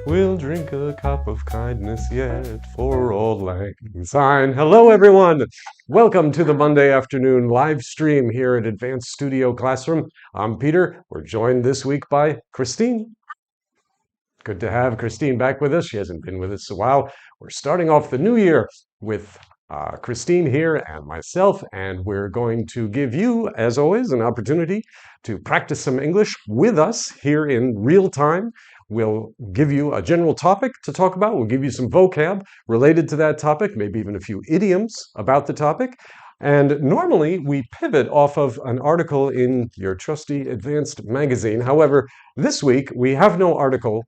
We'll drink a cup of kindness yet for Auld Lang Syne. Hello, everyone. Welcome to the Monday afternoon live stream here at Advanced Studio Classroom. I'm Peter. We're joined this week by Christine. Good to have Christine back with us. She hasn't been with us a while. We're starting off the new year with Christine here and myself, and we're going to give you, as always, an opportunity to practice some English with us here in real time. We'll give you a general topic to talk about. We'll give you some vocab related to that topic, maybe even a few idioms about the topic. And normally we pivot off of an article in your trusty Advanced magazine. However, this week we have no article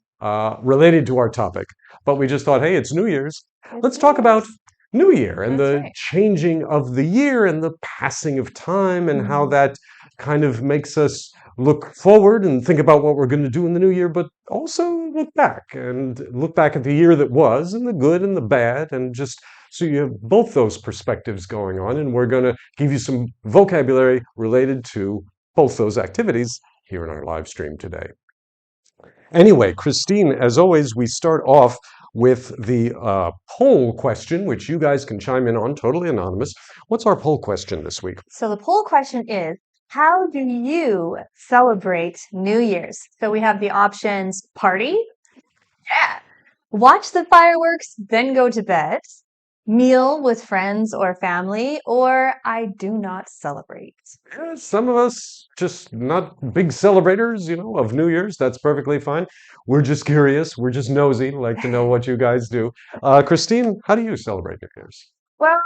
related to our topic, but we just thought, hey, it's New Year's. Let's talk about New Year and the changing of the year and the passing of time and how that kind of makes us look forward and think about what we're going to do in the new year, but also look back at the year that was and the good and the bad, and just so you have both those perspectives going on. And we're going to give you some vocabulary related to both those activities here in our live stream today. Anyway, Christine, as always, we start off with the poll question, which you guys can chime in on, totally anonymous. What's our poll question this week? So the poll question is, how do you celebrate New Year's? So we have the options: party, watch the fireworks, then go to bed, meal with friends or family, or I do not celebrate. Yeah, some of us just not big celebrators, of New Year's. That's perfectly fine. We're just curious. We're just nosy, like to know what you guys do. Christine, how do you celebrate New Year's? Well,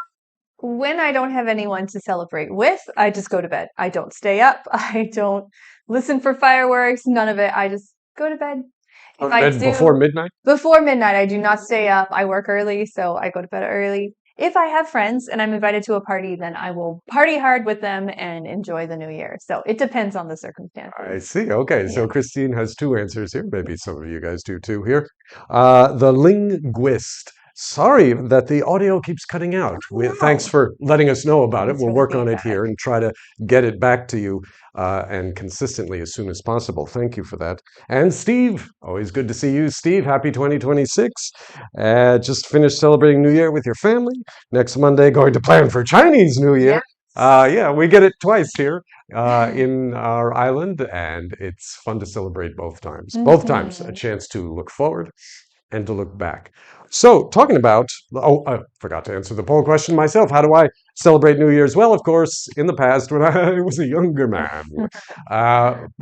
when I don't have anyone to celebrate with, I just go to bed. I don't stay up. I don't listen for fireworks, none of it. I just go to bed. Before midnight? Before midnight. I do not stay up. I work early, so I go to bed early. If I have friends and I'm invited to a party, then I will party hard with them and enjoy the new year. So it depends on the circumstances. I see. Okay. So Christine has two answers here. Maybe some of you guys do too here. The linguist. Sorry that the audio keeps cutting out. Thanks for letting us know about it. We'll work on it here and try to get it back to you and consistently as soon as possible. Thank you for that. And Steve, always good to see you, Steve. Happy 2026. Just finished celebrating New Year with your family. Next Monday, going to plan for Chinese New Year. Yes. We get it twice here in our island, and it's fun to celebrate both times. Both times, a chance to look forward and to look back. So talking about, I forgot to answer the poll question myself. How do I celebrate New Year's? Well, of course, in the past, when I was a younger man,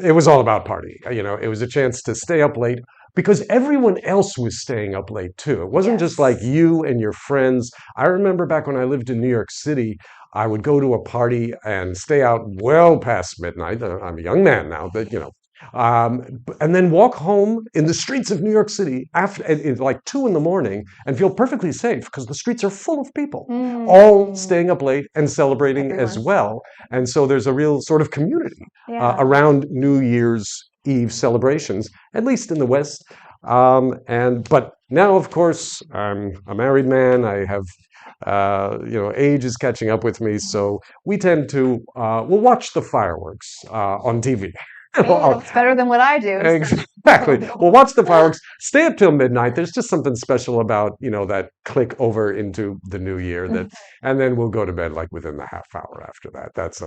it was all about party. It was a chance to stay up late because everyone else was staying up late too. It wasn't just like you and your friends. I remember back when I lived in New York City, I would go to a party and stay out well past midnight. I'm a young man now, but and then walk home in the streets of New York City after like 2 a.m. and feel perfectly safe because the streets are full of people, all staying up late and celebrating as well. And so there's a real sort of community around New Year's Eve celebrations, at least in the West. But now, of course, I'm a married man. I have age is catching up with me, so we tend to we'll watch the fireworks on TV. It's better than what I do. Exactly. We'll watch the fireworks, stay up till midnight. There's just something special about, that click over into the new year and then we'll go to bed like within the half hour after that. That's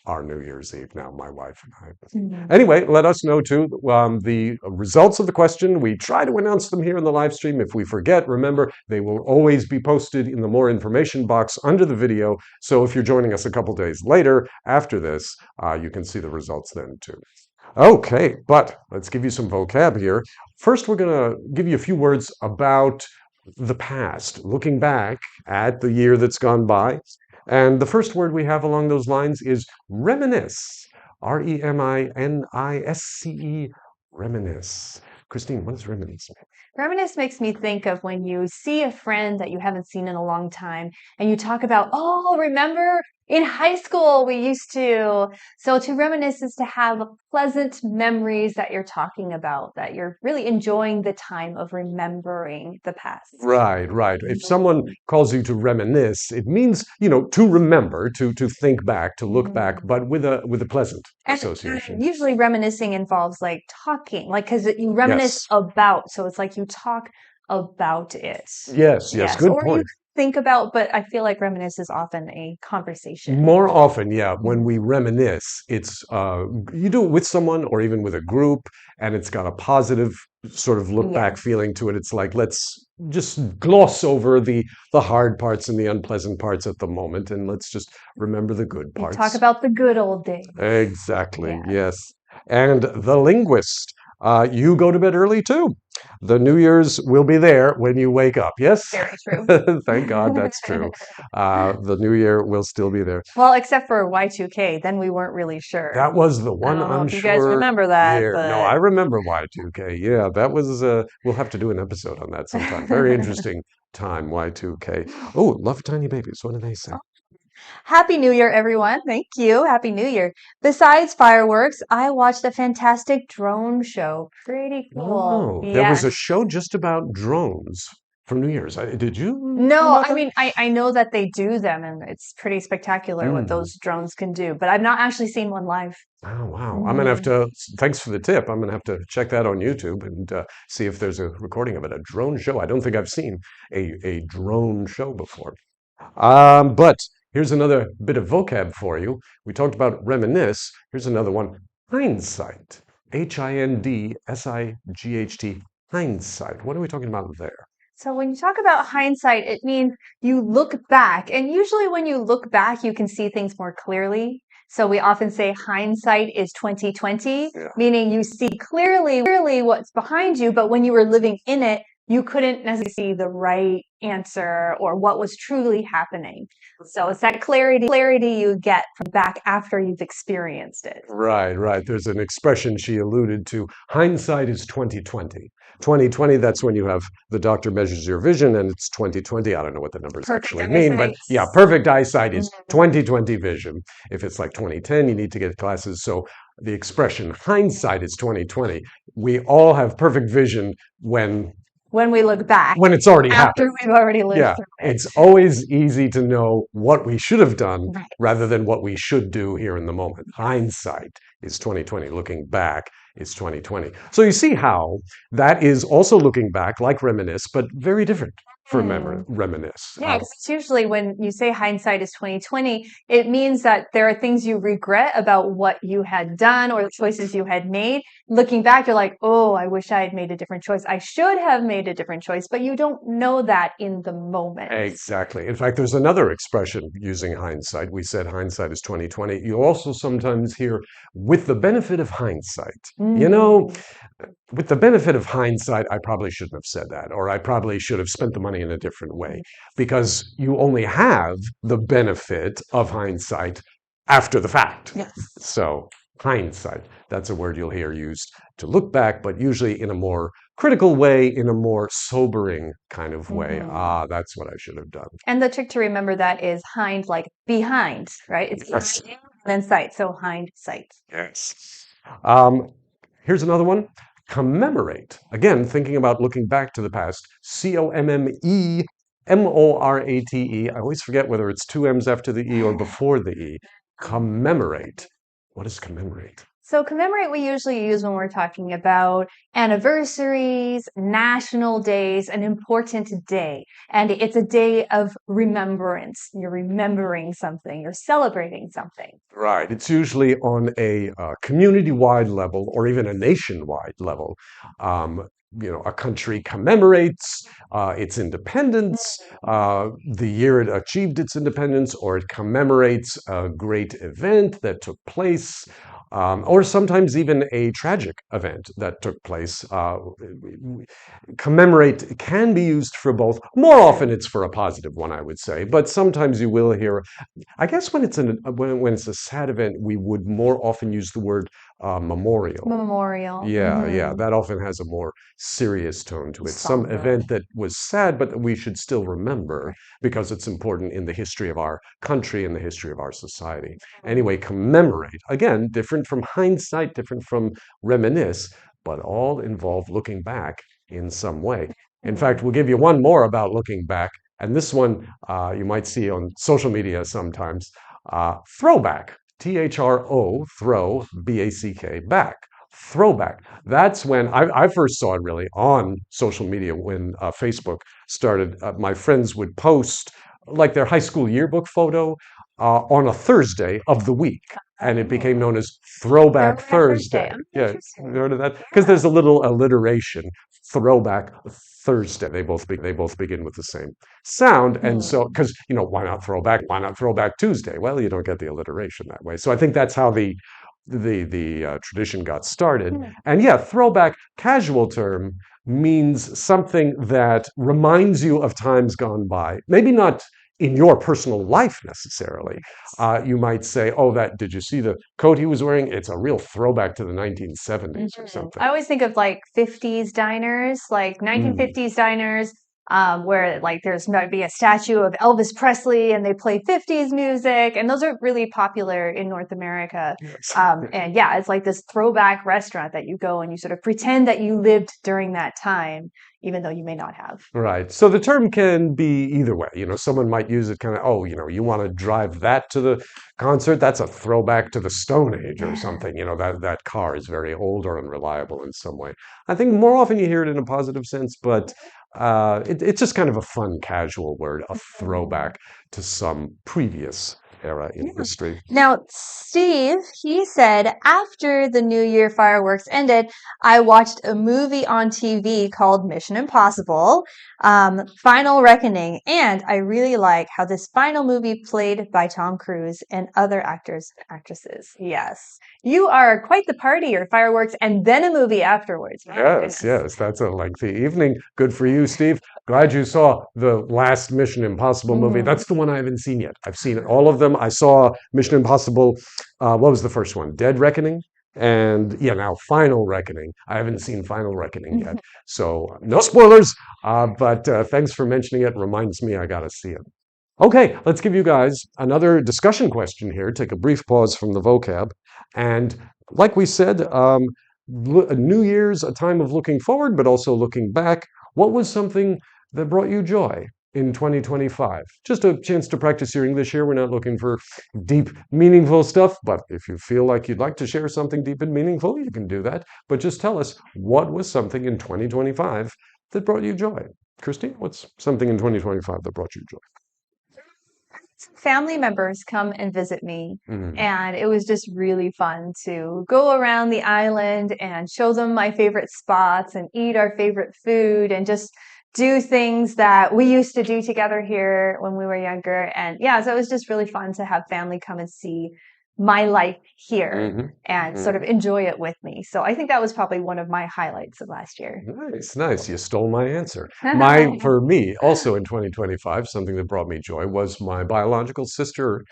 our New Year's Eve now, my wife and I. Anyway, let us know too the results of the question. We try to announce them here in the live stream. If we forget, remember, they will always be posted in the more information box under the video. So if you're joining us a couple days later after this, you can see the results then too. Okay, but let's give you some vocab here. First, we're going to give you a few words about the past, looking back at the year that's gone by. And the first word we have along those lines is reminisce. Reminisce, reminisce. Christine, what does reminisce mean? Reminisce makes me think of when you see a friend that you haven't seen in a long time and you talk about, oh, remember in high school we used to. So to reminisce is to have pleasant memories that you're talking about, that you're really enjoying the time of remembering the past. Right. If someone calls you to reminisce, it means, to remember, to think back, to look back, but with a pleasant association. Usually reminiscing involves like talking, like because you reminisce about, so it's like you talk about it. Yes, good or point. You think about, but I feel like reminisce is often a conversation. More often, yeah, when we reminisce, it's you do it with someone or even with a group, and it's got a positive sort of look back feeling to it. It's like, let's just gloss over the hard parts and the unpleasant parts at the moment, and let's just remember the good parts. Talk about the good old days. Exactly, yes. And the linguist, you go to bed early too. The New Year's will be there when you wake up. Yes? Very true. Thank God that's true. The New Year will still be there. Well, except for Y2K, then we weren't really sure. That was the one I don't know unsure if you guys remember that. year. But... No, I remember Y2K. Yeah, that was, we'll have to do an episode on that sometime. Very interesting time, Y2K. Oh, love tiny babies. What do they say? Happy New Year, everyone. Thank you. Happy New Year. Besides fireworks, I watched a fantastic drone show. Pretty cool. Oh, there was a show just about drones for New Year's. Did you? No, I mean, I know that they do them, and it's pretty spectacular what those drones can do, but I've not actually seen one live. Oh, wow. I'm going to have to, thanks for the tip. I'm going to have to check that on YouTube and see if there's a recording of it. A drone show. I don't think I've seen a drone show before. But here's another bit of vocab for you. We talked about reminisce. Here's another one. Hindsight. Hindsight. Hindsight. What are we talking about there? So when you talk about hindsight, it means you look back. And usually when you look back, you can see things more clearly. So we often say hindsight is 2020, meaning you see clearly what's behind you. But when you were living in it, you couldn't necessarily see the right answer or what was truly happening. So it's that clarity you get from back after you've experienced it. Right. There's an expression she alluded to. Hindsight is 2020. 2020, that's when you have the doctor measures your vision, and it's 2020. I don't know what the numbers actually mean, but yeah, perfect eyesight is 2020 vision. If it's like 2010, you need to get glasses. So the expression hindsight is 2020. We all have perfect vision when we look back. When it's already after happened. We've already lived through it. It's always easy to know what we should have done rather than what we should do here in the moment. Hindsight is 2020. Looking back is 2020. So you see how that is also looking back, like reminisce, but very different from reminisce. Yeah, because it's usually when you say hindsight is 2020, it means that there are things you regret about what you had done or the choices you had made. Looking back, you're like, oh, I wish I had made a different choice. I should have made a different choice, but you don't know that in the moment. Exactly. In fact, there's another expression using hindsight. We said hindsight is 2020. You also sometimes hear with the benefit of hindsight. You know, with the benefit of hindsight, I probably shouldn't have said that, or I probably should have spent the money in a different way, because you only have the benefit of hindsight after the fact. Yes. So hindsight, that's a word you'll hear used to look back, but usually in a more critical way, in a more sobering kind of way. That's what I should have done. And the trick to remember that is hind, like behind, right? It's behind you and then sight, so hindsight. Yes. Here's another one. Commemorate. Again, thinking about looking back to the past. Commemorate. I always forget whether it's two M's after the E or before the E. Commemorate. What is commemorate? So commemorate we usually use when we're talking about anniversaries, national days, an important day. And it's a day of remembrance. You're remembering something. You're celebrating something. Right. It's usually on a community-wide level or even a nationwide level. A country commemorates its independence, the year it achieved its independence, or it commemorates a great event that took place. Or sometimes even a tragic event that took place. Commemorate can be used for both. More often it's for a positive one, I would say. But sometimes you will hear, I guess when it's a sad event, we would more often use the word memorial. Memorial. Yeah. That often has a more serious tone to it. Some event that was sad, but that we should still remember because it's important in the history of our country and the history of our society. Anyway, commemorate. Again, different from hindsight, different from reminisce, but all involve looking back in some way. In fact, we'll give you one more about looking back. And this one you might see on social media sometimes. Throwback. Thro, throw, B-A-C-K, back. throwback. That's when I first saw it really on social media when Facebook started. My friends would post like their high school yearbook photo on a Thursday of the week. And it became known as Throwback Thursday. Yeah, you heard of that? Because there's a little alliteration. Throwback Thursday. They both begin with the same sound. And so, because, why not throwback? Why not Throwback Tuesday? Well, you don't get the alliteration that way. So I think that's how the tradition got started. And yeah, throwback, casual term, means something that reminds you of times gone by. Maybe not in your personal life necessarily. You might say, oh, did you see the coat he was wearing? It's a real throwback to the 1970s or something. I always think of like 50s diners, like 1950s diners, where like there's might be a statue of Elvis Presley and they play 50s music, and those are really popular in North America. Yes. And yeah, it's like this throwback restaurant that you go and you sort of pretend that you lived during that time, even though you may not have. Right. So the term can be either way. Someone might use it kind of, oh, you want to drive that to the concert? That's a throwback to the Stone Age or something. That car is very old or unreliable in some way. I think more often you hear it in a positive sense, but it's just kind of a fun, casual word, a throwback to some previous era in history. Now, Steve, he said, after the New Year fireworks ended, I watched a movie on TV called Mission Impossible, Final Reckoning, and I really like how this final movie played by Tom Cruise and other actors and actresses. Yes. You are quite the partier, fireworks and then a movie afterwards. Yes, that's a lengthy evening. Good for you, Steve. Glad you saw the last Mission Impossible movie. That's the one I haven't seen yet. I've seen all of them. I saw Mission Impossible, what was the first one? Dead Reckoning? And yeah, now Final Reckoning. I haven't seen Final Reckoning yet. So no spoilers, but thanks for mentioning it. Reminds me I got to see it. Okay, let's give you guys another discussion question here. Take a brief pause from the vocab. And like we said, New Year's, a time of looking forward, but also looking back. What was something that brought you joy in 2025? Just a chance to practice your English here. We're not looking for deep, meaningful stuff, but if you feel like you'd like to share something deep and meaningful, you can do that. But just tell us, what was something in 2025 that brought you joy? Christine, what's something in 2025 that brought you joy? Family members come and visit me, and it was just really fun to go around the island and show them my favorite spots and eat our favorite food and just do things that we used to do together here when we were younger. And yeah, so it was just really fun to have family come and see my life here and sort of enjoy it with me. So I think that was probably one of my highlights of last year. Nice. You stole my answer. For me, also in 2025, something that brought me joy was my biological sister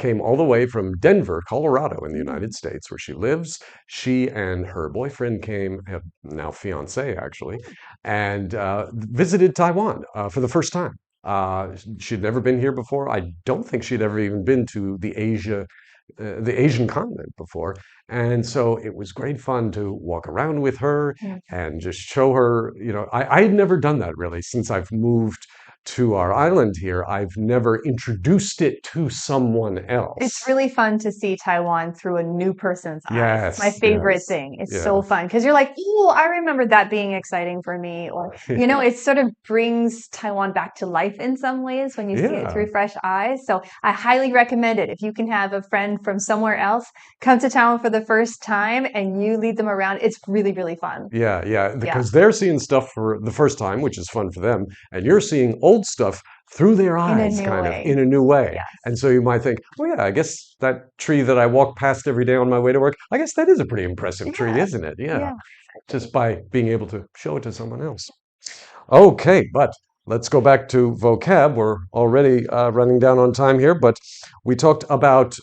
came all the way from Denver, Colorado in the United States, where she lives. She and her boyfriend came, now fiance actually, and visited Taiwan for the first time. She'd never been here before. I don't think she'd ever even been to the Asian continent before. And so it was great fun to walk around with her and just show her, I had never done that really since I've moved to our island here. I've never introduced it to someone else. It's really fun to see Taiwan through a new person's eyes. It's my favorite thing. It's so fun because you're like, oh, I remember that being exciting for me. Or, it sort of brings Taiwan back to life in some ways when you see it through fresh eyes. So I highly recommend it. If you can have a friend from somewhere else come to Taiwan for the first time and you lead them around, it's really, really fun. Yeah, because they're seeing stuff for the first time, which is fun for them. And you're seeing old stuff through their eyes, in a new way. Yes. And so you might think, well, yeah, I guess that tree that I walk past every day on my way to work, I guess that is a pretty impressive tree, isn't it? Yeah. Just by being able to show it to someone else. Okay, but let's go back to vocab. We're already running down on time here, but we talked about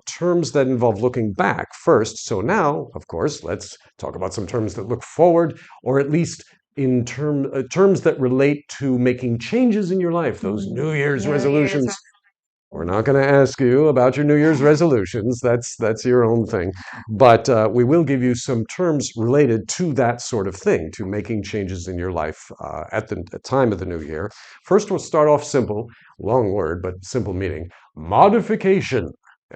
terms that involve looking back first. So now, of course, let's talk about some terms that look forward, or at least in terms that relate to making changes in your life, those New Year's resolutions. We're not going to ask you about your New Year's resolutions. That's your own thing. But we will give you some terms related to that sort of thing, to making changes in your life at the time of the new year. First, we'll start off simple, long word, but simple meaning. Modification.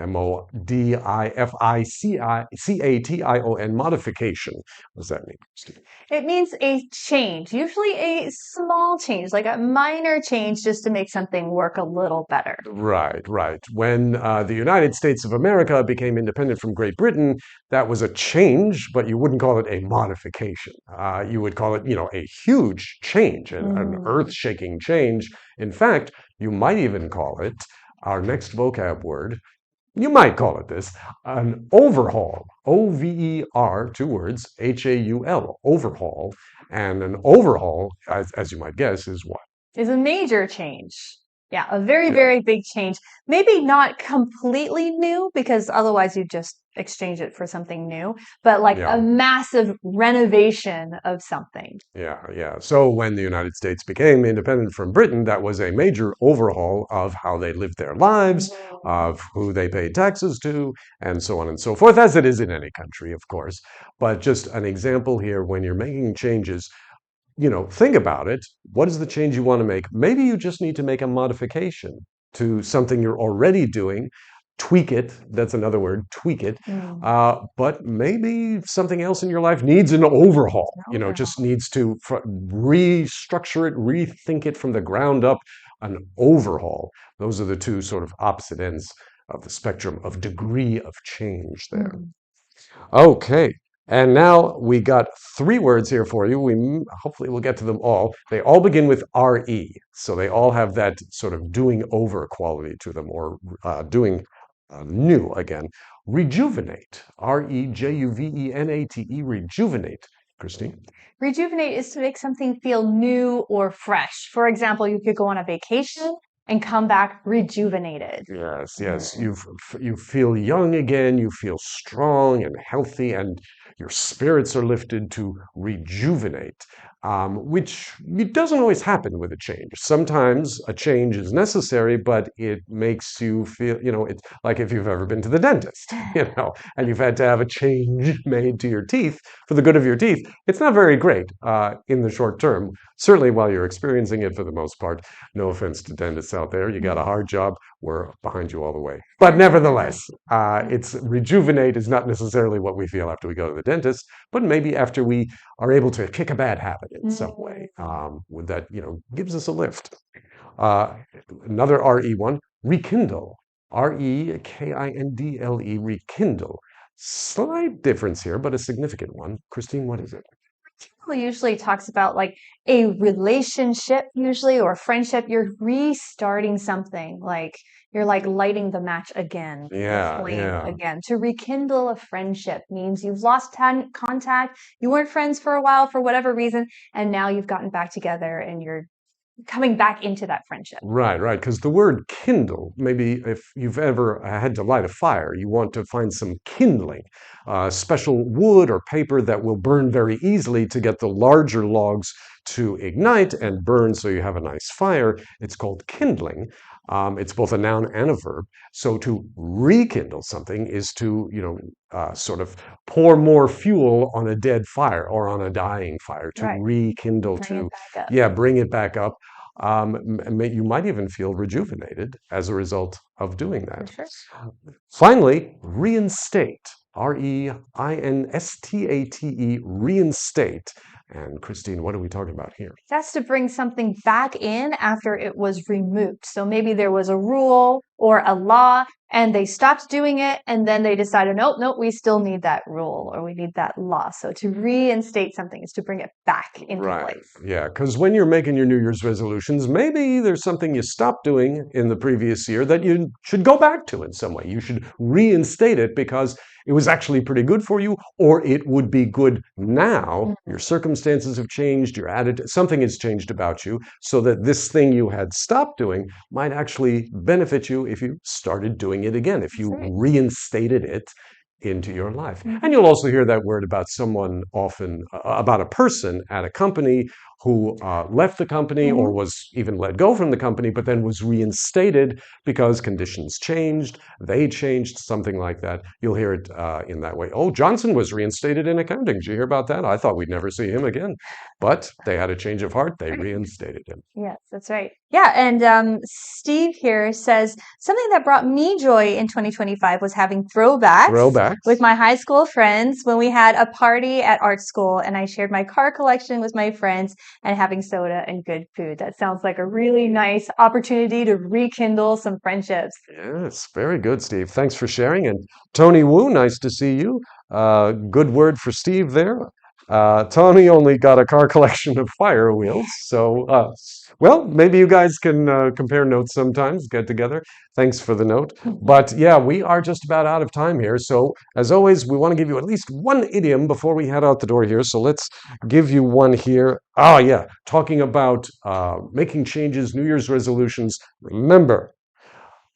modification. Modification. What does that mean, Christine? It means a change, usually a small change, like a minor change just to make something work a little better. Right, right. When the United States of America became independent from Great Britain, that was a change, but you wouldn't call it a modification. You would call it, a huge change, an earth-shaking change. In fact, you might even call it, our next vocab word, you might call it this, an overhaul. O-V-E-R, 2 words, H-A-U-L, overhaul. And an overhaul, as you might guess, is what? Is a major change. Yeah, a very, very big change. Maybe not completely new, because otherwise you just exchange it for something new, but like a massive renovation of something. Yeah. So when the United States became independent from Britain, that was a major overhaul of how they lived their lives, of who they paid taxes to, and so on and so forth, as it is in any country, of course. But just an example here, when you're making changes, think about it. What is the change you want to make? Maybe you just need to make a modification to something you're already doing. Tweak it. That's another word, tweak it. But maybe something else in your life needs an overhaul. Just needs to restructure it, rethink it from the ground up, an overhaul. Those are the two sort of opposite ends of the spectrum of degree of change there. Okay. And now we got 3 words here for you. Hopefully we'll get to them all. They all begin with re, so they all have that sort of doing over quality to them, or doing new again. Rejuvenate, R-E-J-U-V-E-N-A-T-E, rejuvenate. Christine? Rejuvenate is to make something feel new or fresh. For example, you could go on a vacation and come back rejuvenated. Yes. You feel young again, you feel strong and healthy, and your spirits are lifted to rejuvenate, which doesn't always happen with a change. Sometimes a change is necessary, but it makes you feel, it's like if you've ever been to the dentist, and you've had to have a change made to your teeth for the good of your teeth. It's not very great in the short term, certainly while you're experiencing it for the most part. No offense to dentists out there. You got a hard job. We're behind you all the way. But nevertheless, it's rejuvenate is not necessarily what we feel after we go to the dentist, but maybe after we are able to kick a bad habit in some way, that gives us a lift. Another RE one, rekindle, R-E-K-I-N-D-L-E, rekindle. Slight difference here, but a significant one. Christine, what is it? Usually talks about like a relationship, usually, or a friendship. You're restarting something, like you're like lighting the match again, the flame again. To rekindle a friendship means you've lost contact, you weren't friends for a while for whatever reason, and now you've gotten back together and you're coming back into that friendship. Right. Because the word kindle, maybe if you've ever had to light a fire, you want to find some kindling, special wood or paper that will burn very easily to get the larger logs to ignite and burn so you have a nice fire. It's called kindling. It's both a noun and a verb. So to rekindle something is to, sort of pour more fuel on a dead fire or on a dying fire. To rekindle, bring it back up. You might even feel rejuvenated as a result of doing that. Sure. Finally, reinstate, R-E-I-N-S-T-A-T-E, reinstate. And Christine, what are we talking about here? That's to bring something back in after it was removed. So maybe there was a rule or a law and they stopped doing it, and then they decided, nope, we still need that rule or we need that law. So to reinstate something is to bring it back into place. Yeah, because when you're making your New Year's resolutions, maybe there's something you stopped doing in the previous year that you should go back to in some way. You should reinstate it because it was actually pretty good for you, or it would be good now. Your circumstances have changed, your attitude, something has changed about you, so that this thing you had stopped doing might actually benefit you if you started doing it again, if you reinstated it into your life. And you'll also hear that word about someone often, about a person at a company who left the company or was even let go from the company, but then was reinstated because conditions changed, they changed, something like that. You'll hear it in that way. Oh, Johnson was reinstated in accounting. Did you hear about that? I thought we'd never see him again. But they had a change of heart. They reinstated him. Yes, that's right. Yeah, and Steve here says, something that brought me joy in 2025 was having throwbacks with my high school friends when we had a party at art school and I shared my car collection with my friends and having soda and good food. That sounds like a really nice opportunity to rekindle some friendships. Yes, very good, Steve. Thanks for sharing. And Tony Wu, nice to see you. Good word for Steve there. Tony only got a car collection of fire wheels. So, well, maybe you guys can compare notes sometimes, get together. Thanks for the note. But yeah, we are just about out of time here. So, as always, we want to give you at least one idiom before we head out the door here. So, let's give you one here. Oh, yeah, talking about making changes, New Year's resolutions. Remember,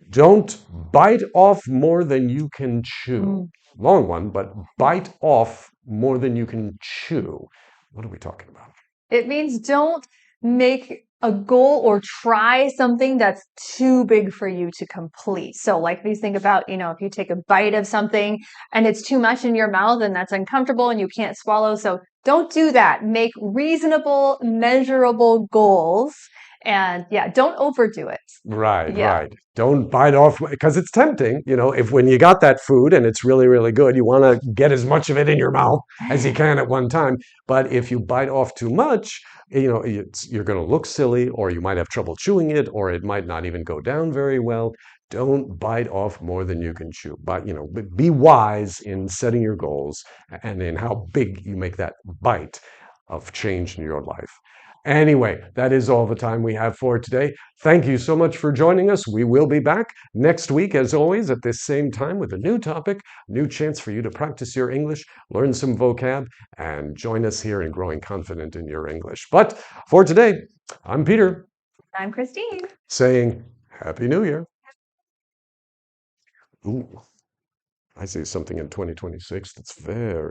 don't bite off more than you can chew. Long one, but bite off more than you can chew. What are we talking about? It means don't make a goal or try something that's too big for you to complete. So like if you think about, if you take a bite of something and it's too much in your mouth and that's uncomfortable and you can't swallow. So don't do that. Make reasonable, measurable goals. And yeah, don't overdo it. Right. Don't bite off because it's tempting. If when you got that food and it's really, really good, you want to get as much of it in your mouth as you can at one time. But if you bite off too much, you're going to look silly, or you might have trouble chewing it, or it might not even go down very well. Don't bite off more than you can chew. But, be wise in setting your goals and in how big you make that bite of change in your life. Anyway, that is all the time we have for today. Thank you so much for joining us. We will be back next week, as always, at this same time with a new topic, new chance for you to practice your English, learn some vocab, and join us here in growing confident in your English. But for today, I'm Peter. I'm Christine. Saying Happy New Year. Ooh, I see something in 2026 that's very